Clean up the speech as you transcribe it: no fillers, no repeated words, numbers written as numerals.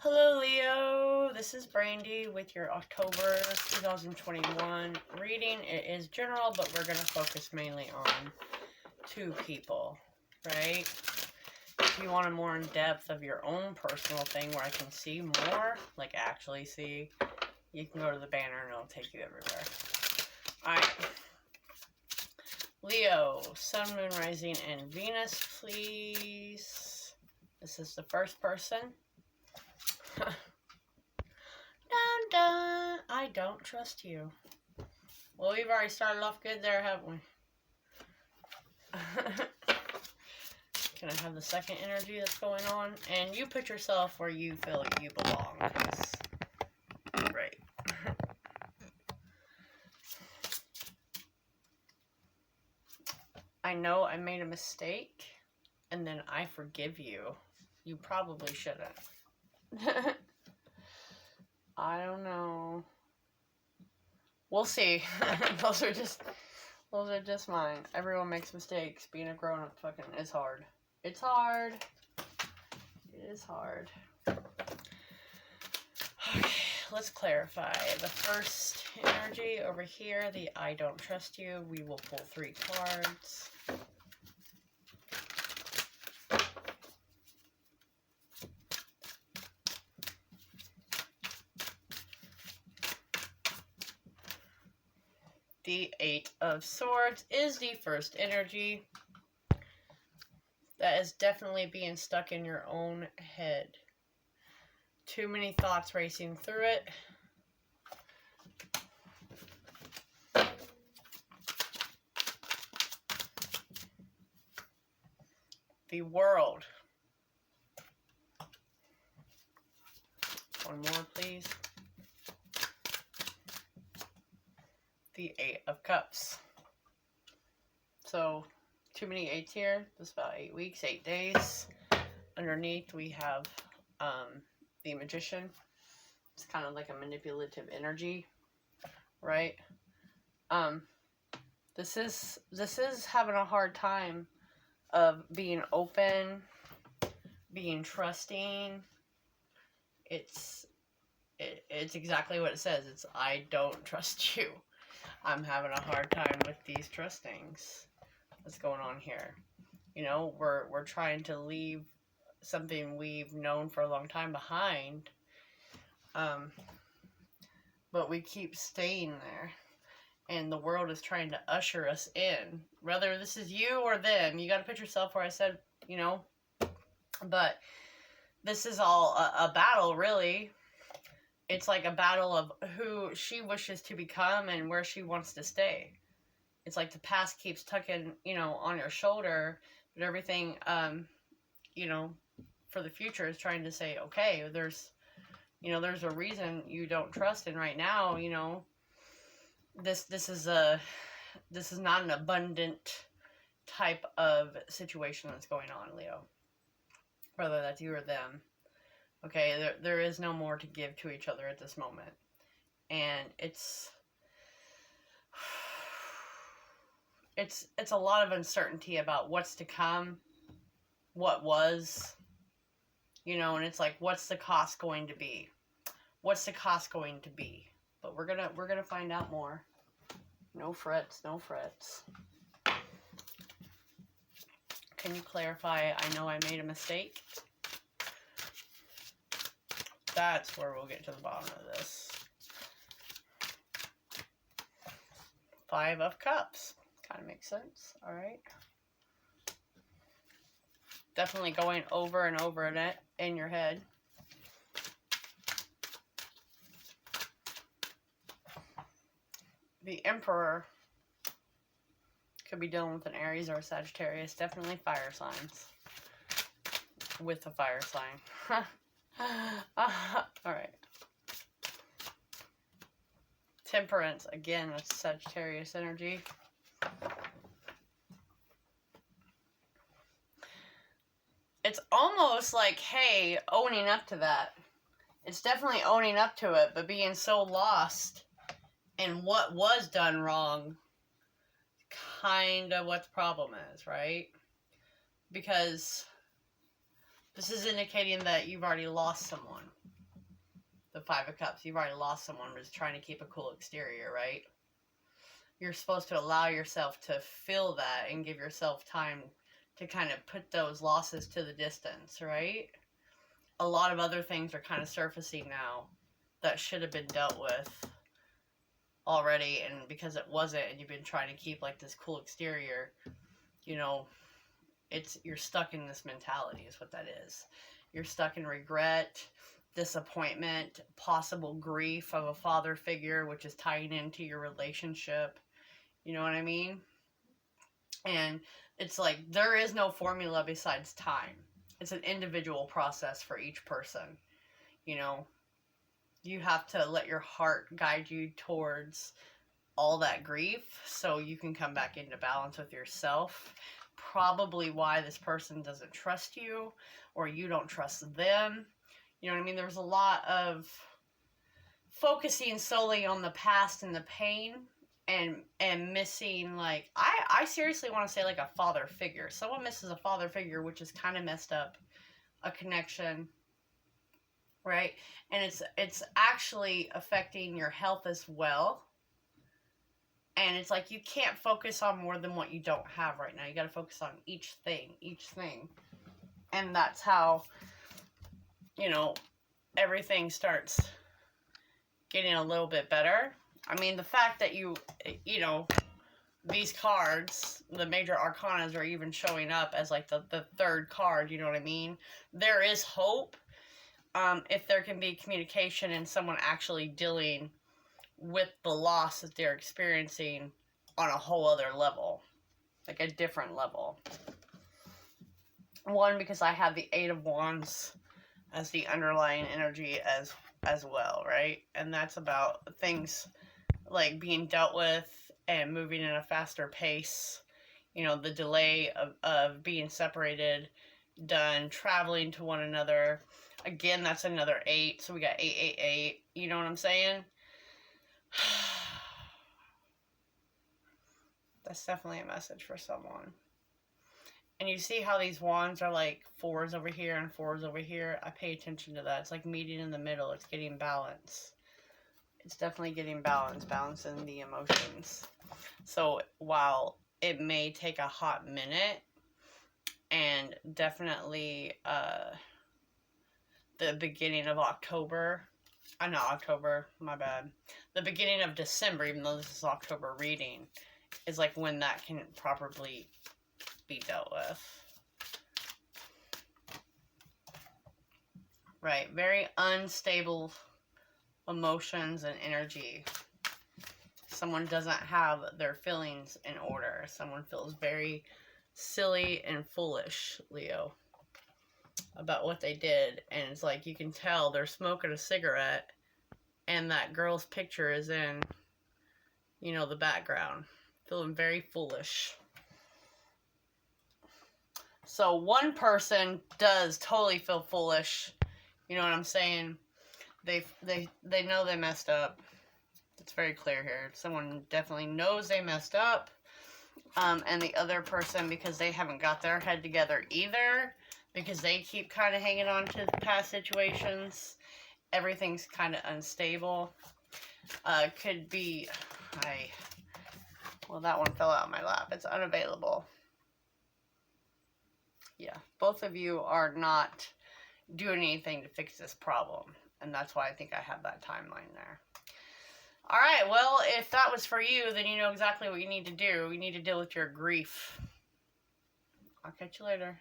Hello Leo, this is Brandy with your October 2021 reading. It is general, but we're going to focus mainly on two people, right? If you want a more in-depth of your own personal thing where I can see more, like actually see, you can go to the banner and it'll take you everywhere. Alright. Leo, Sun, Moon, Rising, and Venus, please. This is the first person. Dun dun! I don't trust you. Well, we've already started off good there, haven't we? Can I have the second energy that's going on? And you put yourself where you feel like you belong. Right. I know I made a mistake, and then I forgive you. You probably shouldn't. I don't know. We'll see. Those are just mine. Everyone makes mistakes. Being a grown-up fucking is hard. It's hard. It is hard. Okay, let's clarify. The first energy over here, the I don't trust you. We will pull 3 cards. The 8 of Swords is the first energy. That is definitely being stuck in your own head. Too many thoughts racing through it. The World. One more, please. The 8 of Cups. So, too many 8s here. This is about 8 weeks, 8 days. Underneath, we have the Magician. It's kind of like a manipulative energy, right? This is having a hard time of being open, being trusting. It's exactly what it says. It's I don't trust you. I'm having a hard time with these trustings. What's going on here? You know, we're trying to leave something we've known for a long time behind. But we keep staying there. And the world is trying to usher us in. Whether this is you or them, you got to put yourself where I said, you know. But this is all a battle, really. It's like a battle of who she wishes to become and where she wants to stay. It's like the past keeps tugging, you know, on your shoulder, but everything, you know, for the future is trying to say, okay, there's a reason you don't trust, and right now, you know, this is not an abundant type of situation that's going on, Leo. Whether that's you or them. Okay, there is no more to give to each other at this moment. And it's a lot of uncertainty about what's to come, what was, you know, and it's like, what's the cost going to be? What's the cost going to be? But we're gonna find out more. No frets, no frets. Can you clarify, I know I made a mistake? That's where we'll get to the bottom of this. 5 of Cups. Kind of makes sense. Alright. Definitely going over and over it in your head. The Emperor could be dealing with an Aries or a Sagittarius. Definitely fire signs. With a fire sign. Alright. Temperance. Again, that's Sagittarius energy. It's almost like, hey, owning up to that. It's definitely owning up to it, but being so lost in what was done wrong, kind of what the problem is, right? Because this is indicating that you've already lost someone. the Five of Cups. You've already lost someone who's trying to keep a cool exterior, right? You're supposed to allow yourself to feel that and give yourself time to kind of put those losses to the distance, right? A lot of other things are kind of surfacing now that should have been dealt with already, and because it wasn't, and you've been trying to keep like this cool exterior, you know, you're stuck in this mentality is what that is. You're stuck in regret, disappointment, possible grief of a father figure, which is tying into your relationship. You know what I mean? And it's like there is no formula besides time. It's an individual process for each person. You know, you have to let your heart guide you towards all that grief so you can come back into balance with yourself. Probably why this person doesn't trust you or you don't trust them. You know what I mean? There's a lot of focusing solely on the past and the pain and missing, like, I seriously want to say like a father figure. Someone misses a father figure, which is kind of messed up. A connection, right? And it's actually affecting your health as well. And it's like you can't focus on more than what you don't have right now. You got to focus on each thing. And that's how, you know, everything starts getting a little bit better. I mean, the fact that you know, these cards, the major arcanas are even showing up as like the third card, you know what I mean? There is hope if there can be communication and someone actually dealing with the loss that they're experiencing on a whole other level, like a different level. One, because I have the Eight of Wands as the underlying energy as well, right? And that's about things like being dealt with and moving in a faster pace. You know, the delay of being separated, done, traveling to one another. Again, that's another 8, so we got 888. You know what I'm saying? That's definitely a message for someone. And you see how these wands are like 4s over here and 4s over here? I pay attention to that. It's like meeting in the middle. It's getting balance. It's definitely getting balance, balancing the emotions. So while it may take a hot minute, and definitely the beginning of October, not October, my bad, the beginning of December, even though this is October reading, is like when that can properly be dealt with. Right, very unstable emotions and energy. Someone doesn't have their feelings in order. Someone feels very silly and foolish, Leo, about what they did. And it's like you can tell they're smoking a cigarette and that girl's picture is in, you know, the background. Feeling very foolish. So one person does totally feel foolish. You know what I'm saying? They know they messed up. It's very clear here. Someone definitely knows they messed up. And the other person, because they haven't got their head together either, because they keep kind of hanging on to past situations. Everything's kind of unstable. Could be, well, that one fell out of my lap. It's unavailable. Yeah, both of you are not doing anything to fix this problem. And that's why I think I have that timeline there. All right, well, if that was for you, then you know exactly what you need to do. You need to deal with your grief. I'll catch you later.